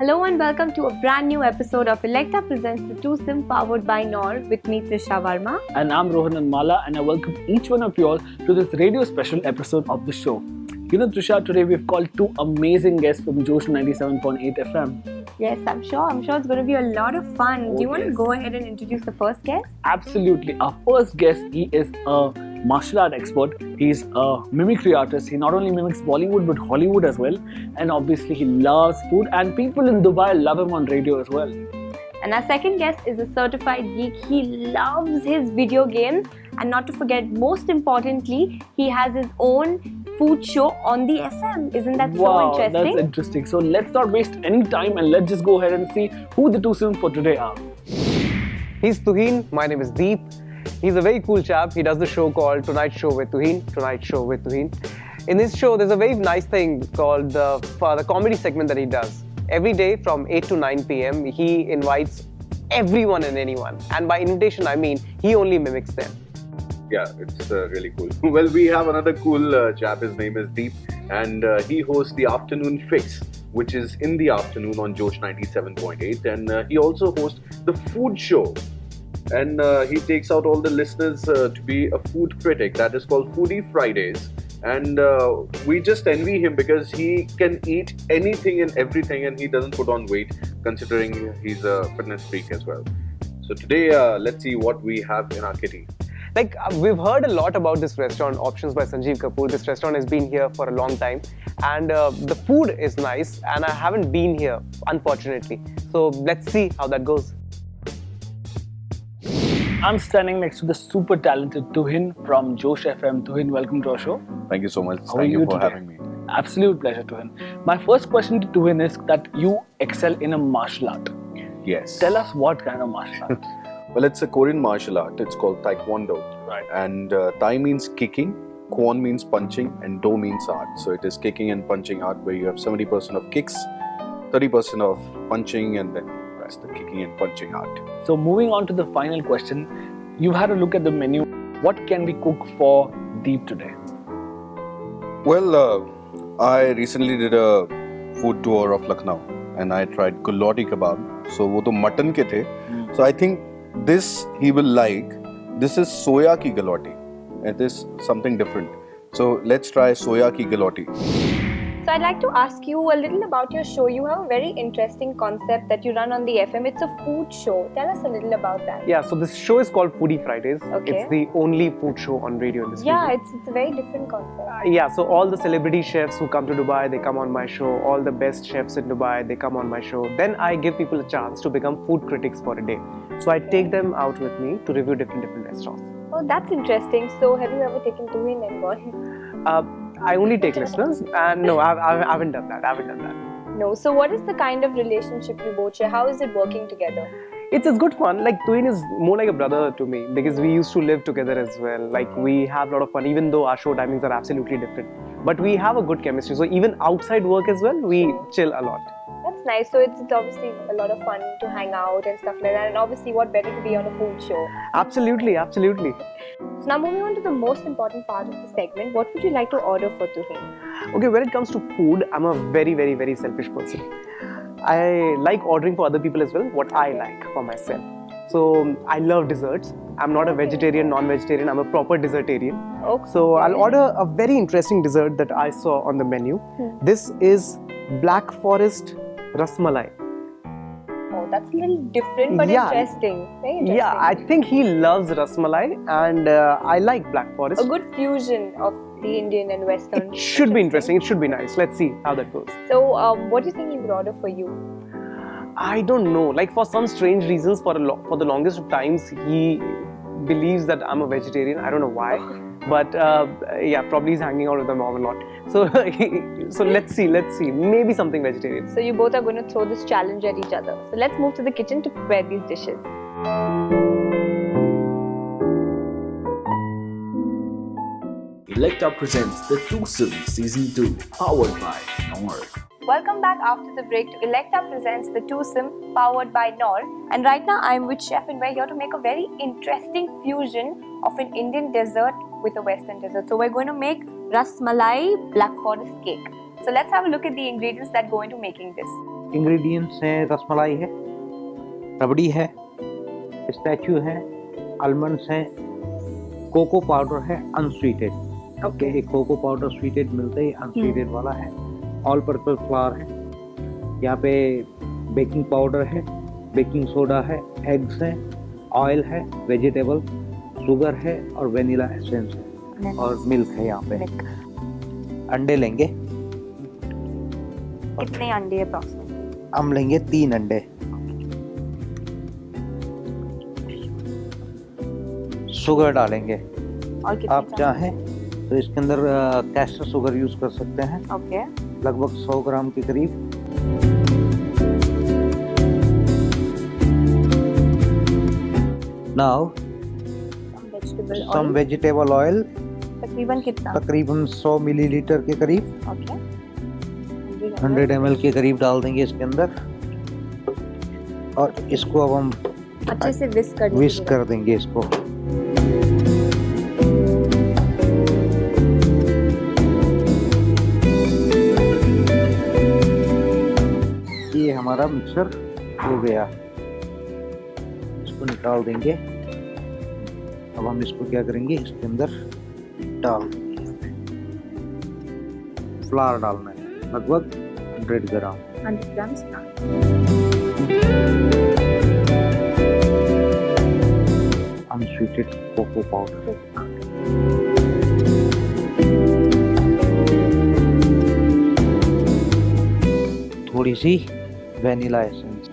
Hello and welcome to a brand new episode of Electa Presents the Twosome powered by Nor with me Trisha Verma. And I'm Rohan Anmala and I welcome each one of you all to this radio special episode of the show. You know Trisha, today we've called two amazing guests from Josh 97.8 FM. Yes, I'm sure it's going to be a lot of fun. Oh, Do you want to yes. go ahead and introduce the first guest? Absolutely. Our first guest, he is a martial art expert. He's a mimicry artist. He not only mimics Bollywood but Hollywood as well. And obviously he loves food and people in Dubai love him on radio as well. And our second guest is a certified geek. He loves his video games. And not to forget, most importantly, he has his own food show on the FM. Isn't that so interesting? That's interesting. So let's not waste any time and let's just go ahead and see who the Twosome for today are. He's Tuhin, my name is Dipp. He's a very cool chap. He does the show called Tonight Show with Tuhin. In this show, there's a very nice thing called the comedy segment that he does. Every day from 8 to 9 p.m. he invites everyone and anyone. And by invitation, I mean he only mimics them. Yeah, it's really cool. Well, we have another cool chap. His name is Dipp, and he hosts the Afternoon Fix, which is in the afternoon on Josh 97.8, and he also hosts the food show. And he takes out all the listeners to be a food critic. That is called Foodie Fridays. And we just envy him because he can eat anything and everything, and he doesn't put on weight, considering he's a fitness freak as well. So today, let's see what we have in our kitty. We've heard a lot about this restaurant, Options by Sanjeev Kapoor. This restaurant has been here for a long time, and the food is nice, and I haven't been here, unfortunately. So let's see how that goes. I'm standing next to the super talented Tuhin from Josh FM. Tuhin, welcome to our show. Thank you so much. How are Thank you you for today? having me. Absolute pleasure, Tuhin. My first question to Tuhin is that you excel in a martial art. Yes. Tell us what kind of martial art. Well, it's a Korean martial art. It's called Taekwondo. Right. And Thai means kicking, Kwon means punching, and Do means art. So it is kicking and punching art where you have 70% of kicks, 30% of punching, and then rest the kicking and punching art. So moving on to the final question, you've had a look at the menu. What can we cook for Dipp today? Well, I recently did a food tour of Lucknow and I tried gulati kebab. So wo to mutton ke the. So I think this he will like. This is soya ki gulati. It is something different. So let's try soya ki gulati. So I'd like to ask you a little about your show. You have a very interesting concept that you run on the FM. It's a food show. Tell us a little about that. Yeah, so this show is called Foodie Fridays. Okay. It's the only food show on radio in this Yeah, region. it's a very different concept. Yeah, so all the celebrity chefs who come to Dubai, they come on my show. All the best chefs in Dubai, they come on my show. Then I give people a chance to become food critics for a day. So I take them out with me to review different restaurants. Oh, that's interesting. So have you ever taken Tuhin and gone? I only take listeners, and no, I haven't done that. No. So what is the kind of relationship you both share? How is it working together? It's good fun. Like Tuhin is more like a brother to me because we used to live together as well. Like we have a lot of fun, even though our show timings are absolutely different. But we have a good chemistry. So even outside work as well, we chill a lot. That's nice. So it's obviously a lot of fun to hang out and stuff like that. And obviously, what better to be on a food show? Absolutely. So now moving on to the most important part of the segment, what would you like to order for Tuhin? Okay, when it comes to food, I'm a very, very, very selfish person. I like ordering for other people as well, what I like for myself. So I love desserts. I'm not a vegetarian, non-vegetarian. I'm a proper dessertarian. Okay. So I'll order a very interesting dessert that I saw on the menu. This is Black Forest Rasmalai. Oh, that's a little different but Yeah. interesting. Very interesting. Yeah, I think he loves Rasmalai and I like Black Forest. A good fusion of the Indian and Western. It should be interesting. It should be nice. Let's see how that goes. So, what do you think he would order for you? I don't know. Like for some strange reasons, for the longest of times, he believes that I'm a vegetarian. I don't know why, but yeah, probably he's hanging out with my mom a lot. So, so let's see. Maybe something vegetarian. So you both are going to throw this challenge at each other. So let's move to the kitchen to prepare these dishes. Electa presents the Twosome Season 2, powered by Nor. Welcome back after the break to Electa Presents the Twosome, powered by Nor. And right now I'm with Chef and we're here to make a very interesting fusion of an Indian dessert with a Western dessert. So we're going to make Ras Malai Black Forest cake. So let's have a look at the ingredients that go into making this. Ingredients हैं, रसमलाई है, रबड़ी है, pistachio है, almonds हैं, cocoa powder है unsweetened. Okay, एक cocoa powder sweetened मिलता है, unsweetened वाला है। ऑल पर्पस फ्लावर है, यहाँ पे बेकिंग पाउडर है, बेकिंग सोडा है, एग्स है, ऑयल है, वेजिटेबल, शुगर है और वेनिला एसेंस है और मिल्क है यहाँ पे। अंडे लेंगे। कितने अंडे अप्रॉक्सिमेटली? हम लेंगे 3 अंडे। शुगर डालेंगे। और कितनी आप चाहें तो इसके अंदर कैस्टर शुगर यूज कर सकते हैं। ओके। लगभग 100 ग्राम के करीब। Now some vegetable oil. तकरीबन कितना? तकरीबन 100 मिलीलीटर के करीब। ओके। 100 ml के करीब डाल देंगे इसके अंदर और इसको अब हम अच्छे से विस्क कर देंगे इसको। ये हमारा मिक्सर हो गया, इसको निकाल देंगे। अब हम इसको क्या करेंगे, इसके अंदर डाल देंगे। फ्लावर डालना है लगभग 100 gram. 100 grams. Unsweetened cocoa powder. थोड़ी सी वेनिला एसेंस।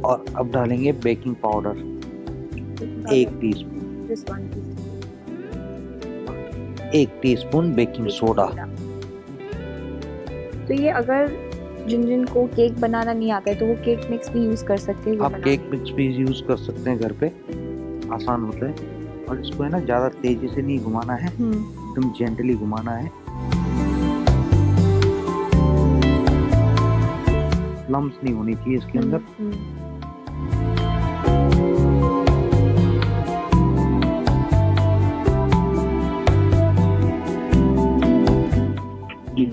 और अब डालेंगे baking powder 1 teaspoon. 1 teaspoon baking soda. तो ये अगर जिन को केक बनाना नहीं आता है तो वो केक मिक्स भी यूज कर सकते हैं। आप केक मिक्स भी यूज कर सकते हैं घर पे, आसान होता है। और इसको है ना ज्यादा तेजी से नहीं घुमाना है, एकदम जेंटली घुमाना है। लम्स नहीं होनी चाहिए इसके अंदर।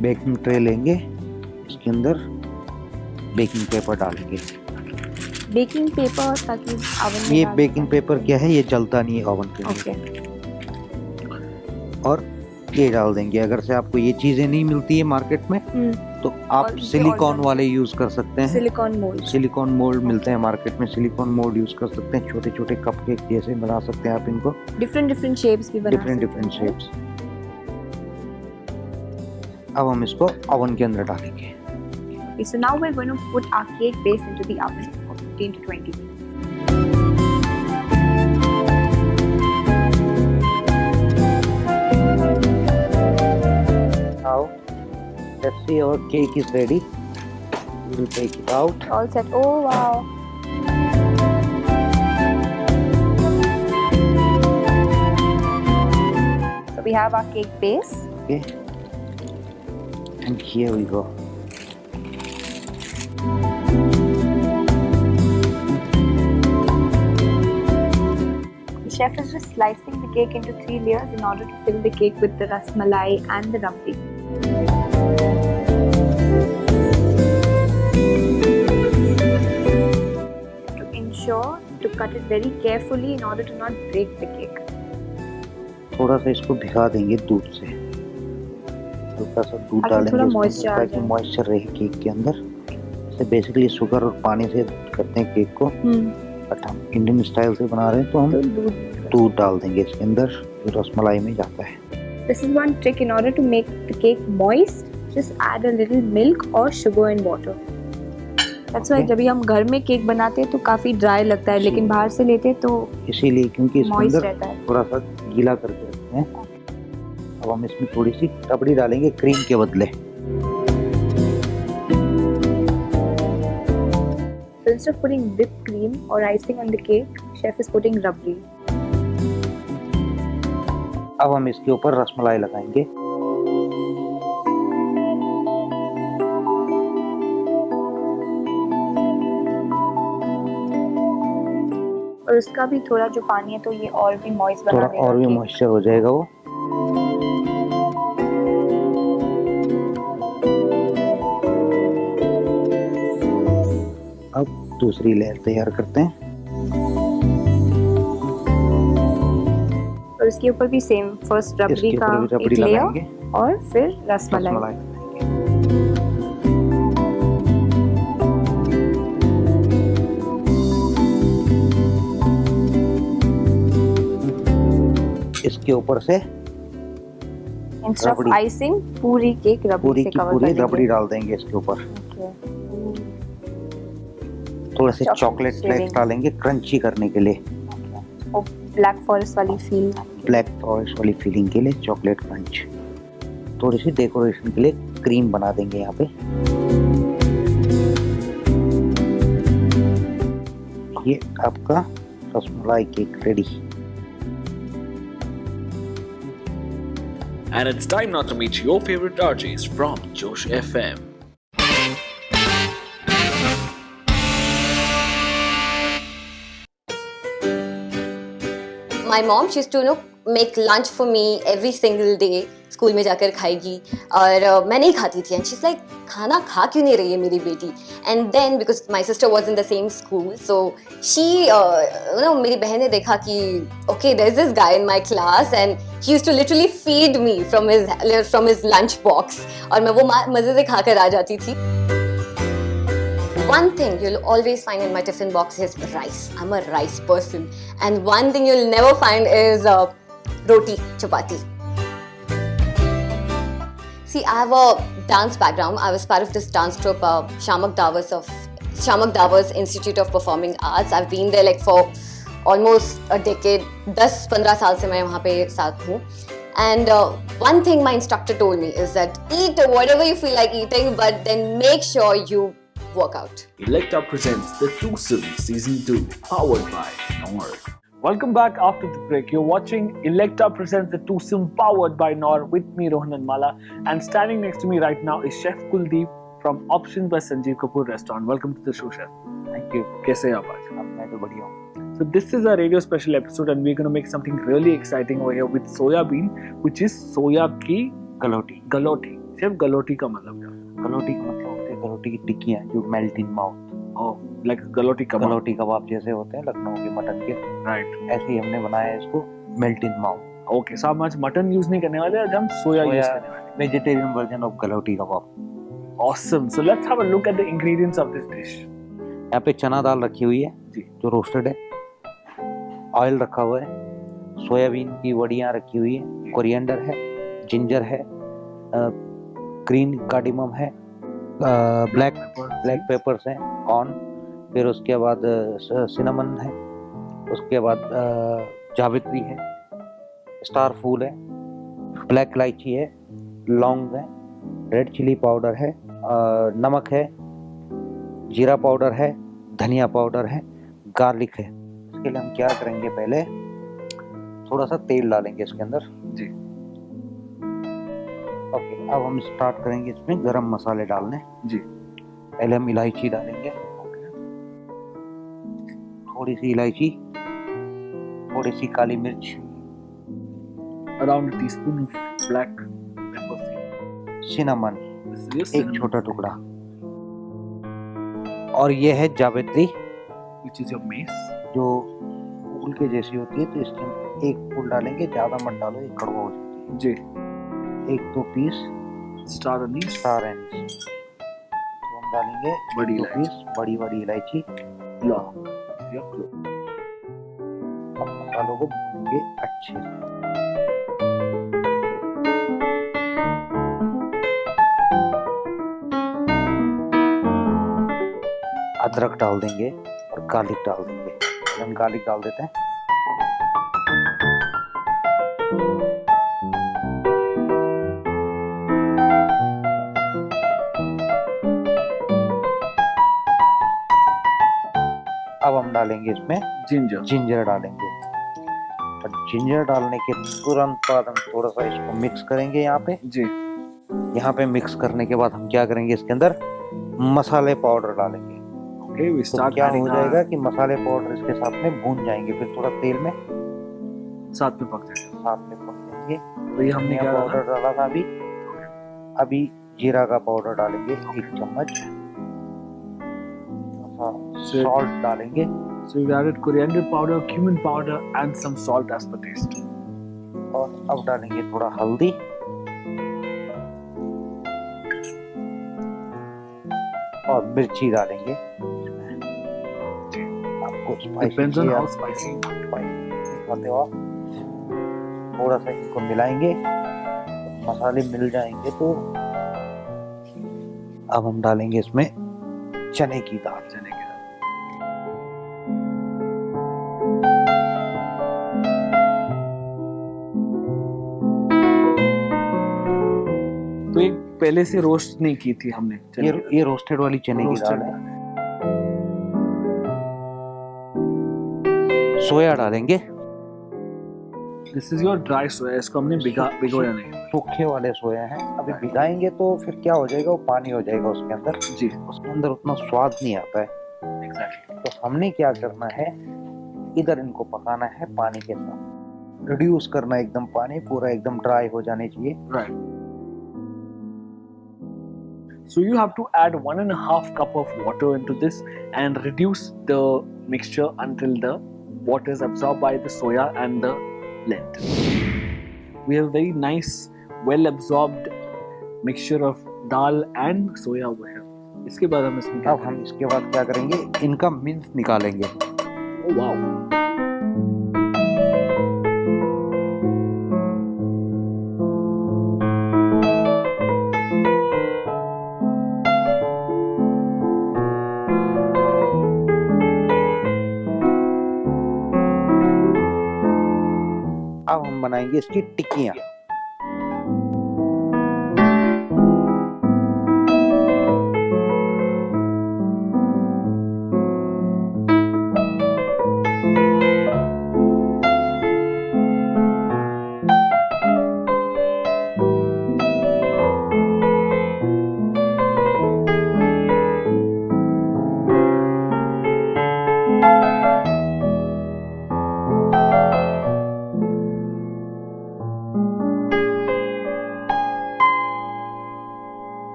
बेकिंग ट्रे लेंगे, इसके अंदर बेकिंग पेपर डालेंगे। बेकिंग पेपर ताकि ओवन में ये बेकिंग पेपर क्या है, ये जलता नहीं है ओवन के अंदर। और ये डाल देंगे। अगर से आपको ये चीजें नहीं मिलती है मार्केट में तो आप सिलिकॉन वाले यूज कर सकते हैं। सिलिकॉन मोल्ड मिलते हैं मार्केट में, सिलिकॉन मोल्ड यूज कर सकते हैं। छोटे छोटे कपकेक जैसे बना सकते हैं आप इनको। डिफरेंट शेप्स भी बना सकते हैं। Different shapes. अब हम इसको ओवन के अंदर डालेंगे। Okay, so now we're going to put our cake base into the oven for 15 to 20 minutes. Now, let's see, our cake is ready. We will take it out. All set. Oh wow! So we have our cake base. Okay. And here we go. The chef is just slicing the cake into 3 layers in order to fill the cake with the rasmalai and the rabdi. To ensure to cut it very carefully in order to not break the cake. थोड़ा सा इसको भिगा देंगे दूध से। हल्का सा दूध डालेंगे ताकि मॉइस्चर रहे केक के अंदर। इसे बेसिकली शुगर और पानी से करते हैं केक को, बट हम इंडियन स्टाइल से बना रहे हैं तो हम दूध डाल देंगे इसके अंदर जो रसमलाई में जाता है। This is one trick in order to make the cake moist. Just add a little milk or sugar and water. That's why जब हम घर में केक बनाते हैं तो काफी ड्राई लगता है, लेकिन बाहर से लेते हैं तो इसीलिए क्योंकि इसके अंदर थोड़ा सा गीला करके रखते हैं। अब हम इसमें थोड़ी सी रबड़ी डालेंगे क्रीम के बदले। So instead of putting whipped cream or icing on the cake, chef is putting rabdi. अब हम इसके ऊपर रसमलाई लगाएंगे। और उसका भी थोड़ा जो पानी है तो ये और भी मॉइस्ट बना देगा। थोड़ा और भी मॉइस्चर हो जाएगा वो। दूसरी लेयर तैयार करते हैं। और इसके ऊपर भी सेम, फर्स्ट रबड़ी इसके का ऊपर भी एक रबड़ी लेयर लगाएंगे, और फिर रसमलाई। रसमलाई। इसके ऊपर से इंस्टेड ऑफ आइसिंग पूरी केक रबड़ी पूरी से की कवर पूरी कर देंगे। रबड़ी डाल देंगे इसके ऊपर। थोड़ा से Chocolate चॉकलेट shaving। फ्लेक्स डालेंगे क्रंची करने के लिए, और ब्लैक फॉरेस्ट वाली फील। ब्लैक फॉरेस्ट वाली फीलिंग के लिए चॉकलेट क्रंच। थोड़ी सी डेकोरेशन के लिए क्रीम बना देंगे यहाँ पे। ये आपका rasmalai cake ready. And it's time now to meet your favorite RJs from Josh FM. My mom, she used to make lunch for me every single day. School में जाकर खाएगी और मैं नहीं खाती थी, एंड शी इज लाइक खाना खा क्यों नहीं रही है मेरी बेटी। And then because my sister was in the same school, so she मेरी बहन ने देखा कि okay there is this guy in my class and he used to literally feed me from his lunch box, और मैं वो मजे से खाकर आ जाती थी। One thing you'll always find in my tiffin box is rice. I'm a rice person. And one thing you'll never find is roti, chapati. See, I have a dance background. I was part of this dance troupe, Shamak Davar's Institute of Performing Arts. I've been there like for almost a decade. 10-15 साल से मैं वहाँ पे साथ हूँ. And one thing my instructor told me is that eat whatever you feel like eating, but then make sure you work out. Electa presents the Twosome Season 2, powered by Nor. Welcome back after the break. You're watching Electa presents the Twosome powered by Nor with me, Rohan and Mala. And standing next to me right now is Chef Kuldeep from Options by Sanjeev Kapoor Restaurant. Welcome to the show, Chef. Thank you. कैसे हैं आप आज? मैं तो बढ़िया हूँ। So this is a radio special episode and we're going to make something really exciting over here with soya bean, which is soya की galouti. Galouti. Chef, galouti का मतलब क्या? गलोटी का मतलब होते हैं गलोटी की टिक्कियाँ जो melt in mouth. Oh, like galouti kebab. Galouti कबाब जैसे होते हैं लखनऊ के मटन के, Right. ऐसे ही हमने बनाया है इसको melt in mouth. Okay, so हम आज मटन यूज नहीं करने वाले, आज हम सोया यूज करने वाले हैं। Vegetarian version of galouti kebab. Awesome. So let's have a look at the ingredients of this dish. यहाँ पे चना दाल रखी हुई है जी। जो रोस्टेड है, ऑयल रखा हुआ है, सोयाबीन की वड़ियाँ रखी हुई है, कोरिएंडर है, जिंजर है, ग्रीन कार्डिमम है, ब्लैक पेपर्स हैं, कॉर्न, फिर उसके बाद सिनेमन है, उसके बाद जावित्री है, स्टार फूल है, ब्लैक इलायची है, लौंग है, रेड चिली पाउडर है, नमक है, जीरा पाउडर है, धनिया पाउडर है, गार्लिक है। इसके लिए हम क्या करेंगे, पहले थोड़ा सा तेल डालेंगे इसके अंदर जी। ओके, अब हम स्टार्ट करेंगे इसमें गरम मसाले डालने जी। पहले हम इलायची डालेंगे, थोड़ी सी इलायची, थोड़ी सी काली मिर्च, Around a teaspoon of black pepper seed. Cinnamon This is your एक cinnamon, छोटा टुकड़ा, और ये है जावित्री which is your mace. जो फूल के जैसी होती है, तो इसके एक फूल डालेंगे, ज्यादा मत डालो, ये कड़वा हो जाती जी। है। एक दो piece Star anise. Star anise, तो हम डालेंगे बड़ी दो इलायची। पीस बड़ी बड़ी इलायची। Long. This is your clove. अब मसालों को भूनेंगे अच्छे से। अदरक डाल देंगे और गार्लिक डाल देंगे। हम गार्लिक डाल देते हैं। अब हम डालेंगे इसमें Ginger. जिंजर डालेंगे, और जिंजर डालने के तुरंत बाद हम थोड़ा सा इसको मिक्स करेंगे। यहाँ पे जी। यहाँ पे मिक्स करने के बाद हम क्या करेंगे, इसके अंदर मसाले पाउडर डालेंगे। Okay, we तो start क्या adding हो जाएगा कि मसाले पाउडर इसके साथ में भून जाएंगे, फिर थोड़ा तेल में साथ में पक जाएगा। साथ में भून जाएंगे। तो ये हमने धनिया क्या डाला? पाउडर डाला था अभी जीरा का पाउडर डालेंगे 1 चम्मच, सॉल्ट डालेंगे. So we've added coriander powder, cumin powder, and some salt as per taste. और अब डालेंगे थोड़ा हल्दी. और मिर्ची डालेंगे. आपको Depends on how spicy. खाते हो आप. थोड़ा सा इनको मिलाएंगे. मसाले मिल जाएंगे तो अब हम डालेंगे इसमें चने की दाल. तो ये पहले से रोस्ट नहीं की थी हमने. ये रोस्टेड वाली चने की दाल है. सोया डालेंगे. दिस इज योर ड्राई सोया. इसको हमने भिगोया नहीं. सूखे वाले सोया हैं. अभी भिगाएंगे तो फिर क्या हो जाएगा, वो पानी हो जाएगा उसके अंदर. जी. उसके अंदर उतना स्वाद नहीं आता है. Exactly. तो हमने क्या करना है, इधर इनको पकाना है पानी के साथ. रिड्यूस करना एकदम, पानी पूरा एकदम ड्राई हो जाने चाहिए. Right. So you have to add 1.5 cup of water into this and reduce the mixture until the water is absorbed by the soya and the lentil. We have a very nice, well absorbed mixture of dal and soya over here. इसके बाद हम इसमें अब हम इसके बाद क्या करेंगे, इनका मिन्स निकालेंगे. Oh wow. अब हम बनाएंगे इसकी टिक्कियाँ.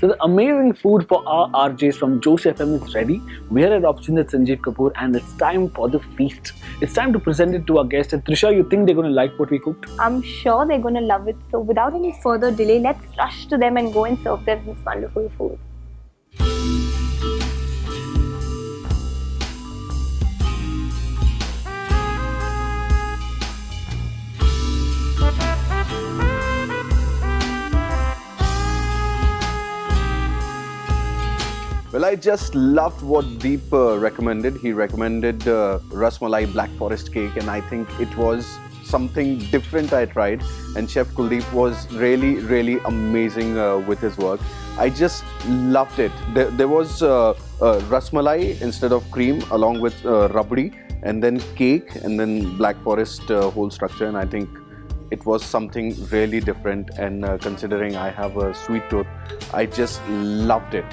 So the amazing food for our RJs from Josh FM is ready. We are at option at Sanjeev Kapoor and it's time for the feast. It's time to present it to our guests. And Trisha, you think they're going to like what we cooked? I'm sure they're going to love it. So without any further delay, let's rush to them and go and serve them this wonderful food. Well, I just loved what Dipp recommended. He recommended Rasmalai Black Forest cake, and I think it was something different I tried. And Chef Kuldeep was really, really amazing with his work. I just loved it. There was Rasmalai instead of cream, along with rabdi, and then cake, and then Black Forest whole structure. And I think it was something really different. And considering I have a sweet tooth, I just loved it.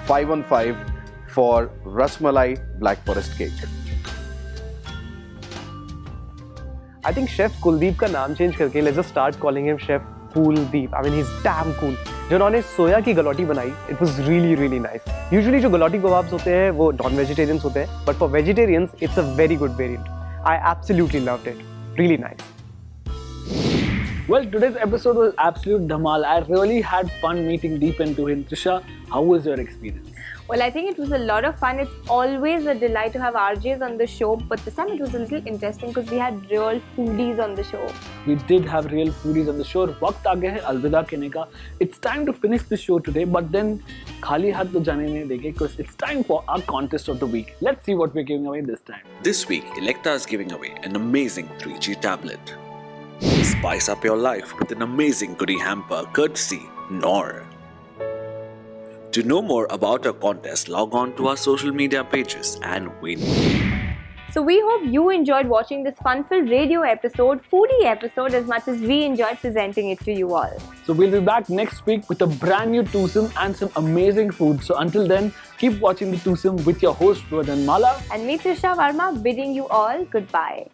5 on 5 for Rasmalai Black Forest cake. I think Chef Kuldeep का नाम change करके let's just start calling him Chef Kuldeep. I mean he's damn cool. जो उन्होंने सोया की गलौटी बनाई, it was really really nice. Usually जो galouti kebabs होते हैं वो non-vegetarians होते हैं, but for vegetarians it's a very good variant. I absolutely loved it. Really nice. Well, today's episode was absolute dhamal. I really had fun meeting Dipp and Tuhin. Trisha, how was your experience? Well, I think it was a lot of fun. It's always a delight to have RJs on the show, but this time it was a little interesting because we had real foodies on the show. We did have real foodies on the show. वक्त आ गया है अलविदा कहने का. It's time to finish the show today, but then खाली हाथ तो जाने नहीं देंगे because it's time for our contest of the week. Let's see what we're giving away this time. This week, Electa is giving away an amazing 3G tablet. Spice up your life with an amazing goodie hamper courtesy Knorr. To know more about our contest, log on to our social media pages and win. So we hope you enjoyed watching this fun-filled radio episode, foodie episode, as much as we enjoyed presenting it to you all. So we'll be back next week with a brand new Twosome and some amazing food. So until then, keep watching the Twosome with your host Vardhan Mala And me, Trisha Verma, bidding you all goodbye.